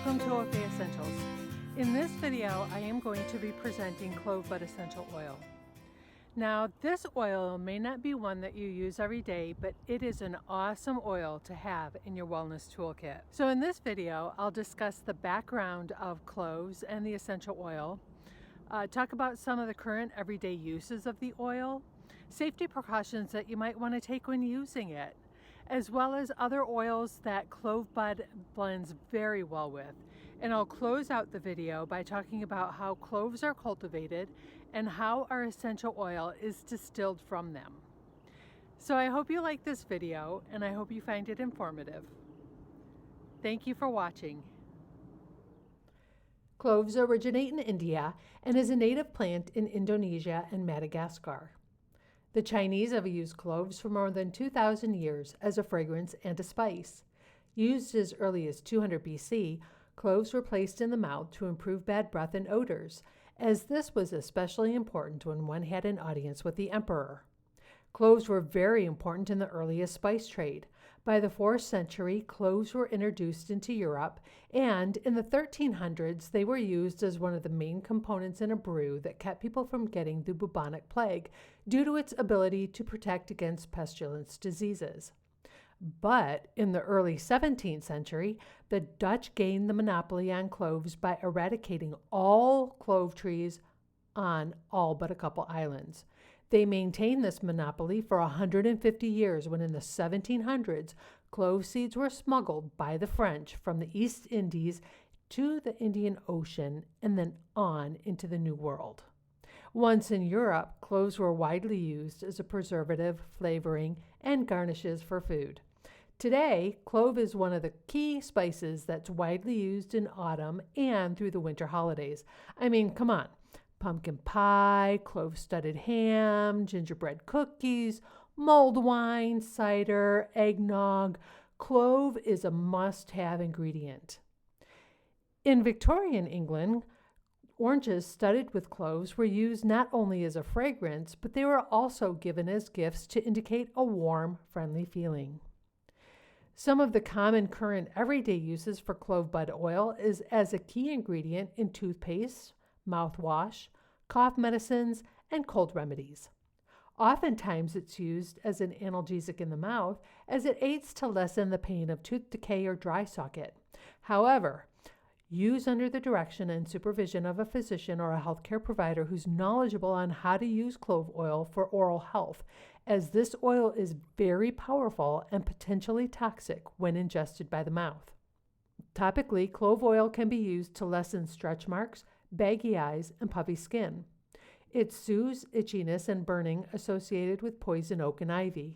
Welcome to Fait Essentials. In this video, I am going to be presenting Clove Bud Essential Oil. Now, this oil may not be one that you use every day, but it is an awesome oil to have in your wellness toolkit. So in this video, I'll discuss the background of cloves and the essential oil, talk about some of the current everyday uses of the oil, safety precautions that you might want to take when using it, as well as other oils that Clove Bud blends very well with. And I'll close out the video by talking about how cloves are cultivated and how our essential oil is distilled from them. So I hope you like this video and I hope you find it informative. Thank you for watching. Cloves originate in India and is a native plant in Indonesia and Madagascar. The Chinese have used cloves for more than 2,000 years as a fragrance and a spice. Used as early as 200 BC, cloves were placed in the mouth to improve bad breath and odors, as this was especially important when one had an audience with the emperor. Cloves were very important in the earliest spice trade. By the 4th century, cloves were introduced into Europe, and in the 1300s, they were used as one of the main components in a brew that kept people from getting the bubonic plague due to its ability to protect against pestilence diseases. But in the early 17th century, the Dutch gained the monopoly on cloves by eradicating all clove trees on all but a couple islands. They maintained this monopoly for 150 years when in the 1700s, clove seeds were smuggled by the French from the East Indies to the Indian Ocean and then on into the New World. Once in Europe, cloves were widely used as a preservative, flavoring, and garnishes for food. Today, clove is one of the key spices that's widely used in autumn and through the winter holidays. I mean, come on. Pumpkin pie, clove-studded ham, gingerbread cookies, mulled wine, cider, eggnog. Clove is a must-have ingredient. In Victorian England, oranges studded with cloves were used not only as a fragrance, but they were also given as gifts to indicate a warm, friendly feeling. Some of the common current everyday uses for clove bud oil is as a key ingredient in toothpaste, mouthwash, cough medicines, and cold remedies. Oftentimes it's used as an analgesic in the mouth as it aids to lessen the pain of tooth decay or dry socket. However, use under the direction and supervision of a physician or a healthcare provider who's knowledgeable on how to use clove oil for oral health, as this oil is very powerful and potentially toxic when ingested by the mouth. Topically, clove oil can be used to lessen stretch marks, baggy eyes, and puffy skin. It soothes itchiness and burning associated with poison oak and ivy.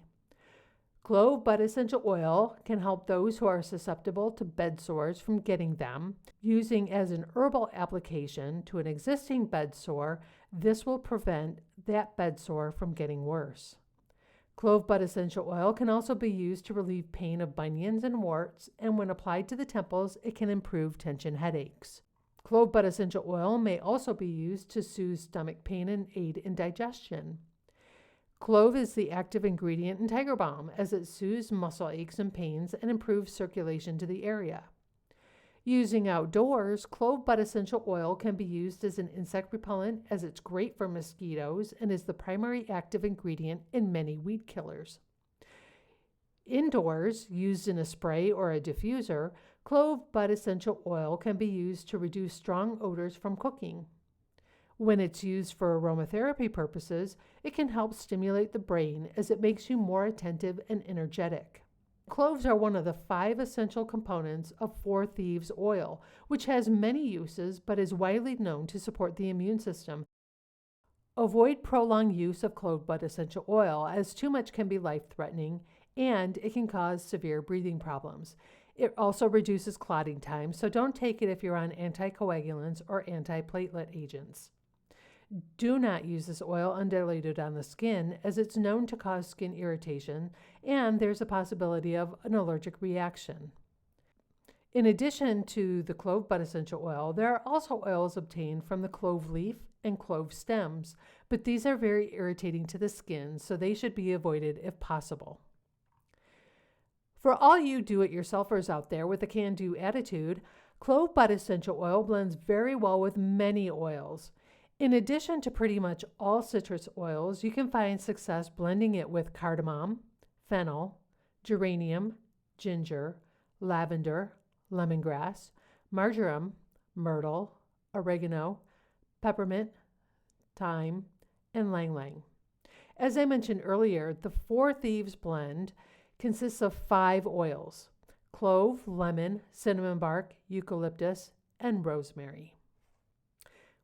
Clove Bud Essential Oil can help those who are susceptible to bed sores from getting them. Using as an herbal application to an existing bed sore, this will prevent that bed sore from getting worse. Clove Bud Essential Oil can also be used to relieve pain of bunions and warts, and when applied to the temples, it can improve tension headaches. Clove Bud Essential Oil may also be used to soothe stomach pain and aid in digestion. Clove is the active ingredient in Tiger Balm as it soothes muscle aches and pains and improves circulation to the area. Using outdoors, Clove Bud Essential Oil can be used as an insect repellent as it's great for mosquitoes and is the primary active ingredient in many weed killers. Indoors, used in a spray or a diffuser, Clove Bud Essential Oil can be used to reduce strong odors from cooking. When it's used for aromatherapy purposes, it can help stimulate the brain as it makes you more attentive and energetic. Cloves are one of the 5 essential components of 4 Thieves oil, which has many uses but is widely known to support the immune system. Avoid prolonged use of Clove Bud Essential Oil as too much can be life-threatening and it can cause severe breathing problems. It also reduces clotting time, so don't take it if you're on anticoagulants or antiplatelet agents. Do not use this oil undiluted on the skin, as it's known to cause skin irritation, and there's a possibility of an allergic reaction. In addition to the Clove Bud Essential Oil, there are also oils obtained from the clove leaf and clove stems, but these are very irritating to the skin, so they should be avoided if possible. For all you do-it-yourselfers out there with a can-do attitude, Clove Bud Essential Oil blends very well with many oils. In addition to pretty much all citrus oils, you can find success blending it with cardamom, fennel, geranium, ginger, lavender, lemongrass, marjoram, myrtle, oregano, peppermint, thyme, and ylang ylang. As I mentioned earlier, the Four Thieves blend consists of 5 oils: clove, lemon, cinnamon bark, eucalyptus, and rosemary.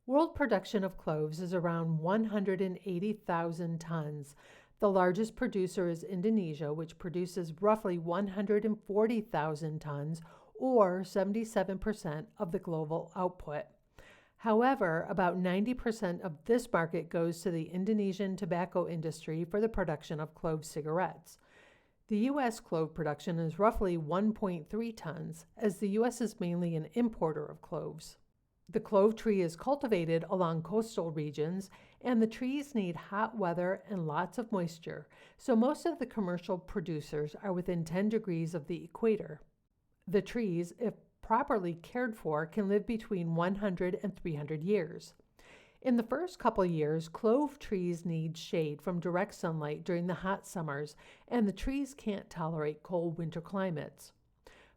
World production of cloves is around 180,000 tons. The largest producer is Indonesia, which produces roughly 140,000 tons, or 77% of the global output. However, about 90% of this market goes to the Indonesian tobacco industry for the production of clove cigarettes. The U.S. clove production is roughly 1.3 tons, as the U.S. is mainly an importer of cloves. The clove tree is cultivated along coastal regions, and the trees need hot weather and lots of moisture, so most of the commercial producers are within 10 degrees of the equator. The trees, if properly cared for, can live between 100 and 300 years. In the first couple years, clove trees need shade from direct sunlight during the hot summers, and the trees can't tolerate cold winter climates.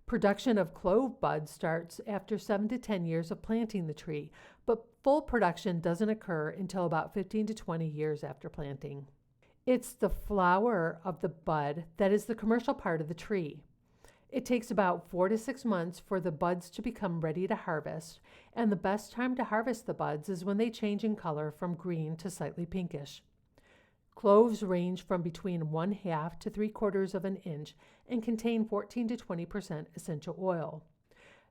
Production of clove buds starts after 7 to 10 years of planting the tree, but full production doesn't occur until about 15 to 20 years after planting. It's the flower of the bud that is the commercial part of the tree. It takes about 4 to 6 months for the buds to become ready to harvest, and the best time to harvest the buds is when they change in color from green to slightly pinkish. Cloves range from between 1/2 to 3/4 of an inch and contain 14 to 20% essential oil.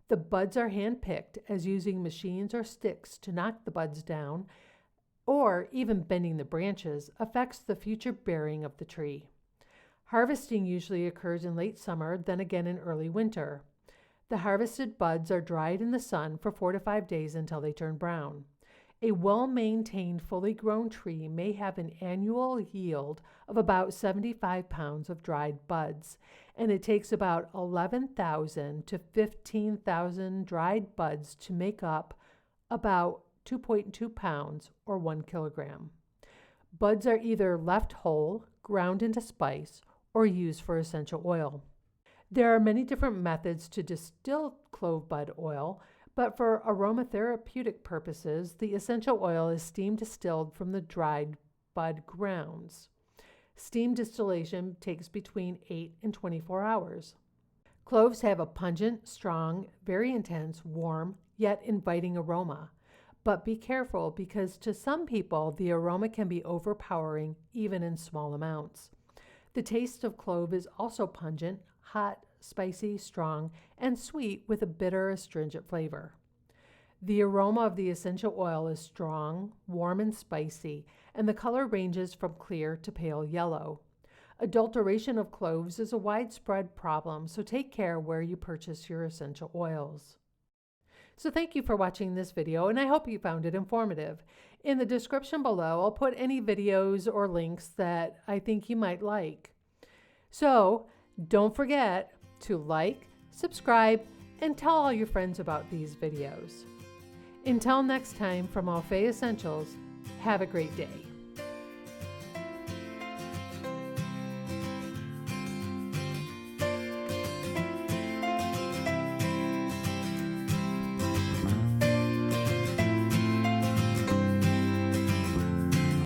The buds are hand-picked, as using machines or sticks to knock the buds down, or even bending the branches, affects the future bearing of the tree. Harvesting usually occurs in late summer, then again in early winter. The harvested buds are dried in the sun for 4 to 5 days until they turn brown. A well-maintained, fully grown tree may have an annual yield of about 75 pounds of dried buds, and it takes about 11,000 to 15,000 dried buds to make up about 2.2 pounds or 1 kilogram. Buds are either left whole, ground into spice, or used for essential oil. There are many different methods to distill clove bud oil, but for aromatherapeutic purposes, the essential oil is steam distilled from the dried bud grounds. Steam distillation takes between 8 and 24 hours. Cloves have a pungent, strong, very intense, warm, yet inviting aroma. But be careful, because to some people, the aroma can be overpowering even in small amounts. The taste of clove is also pungent, hot, spicy, strong, and sweet with a bitter, astringent flavor. The aroma of the essential oil is strong, warm, and spicy, and the color ranges from clear to pale yellow. Adulteration of cloves is a widespread problem, so take care where you purchase your essential oils. So thank you for watching this video, and I hope you found it informative. In the description below, I'll put any videos or links that I think you might like. So don't forget to like, subscribe, and tell all your friends about these videos. Until next time, from all Fait Essentials, have a great day.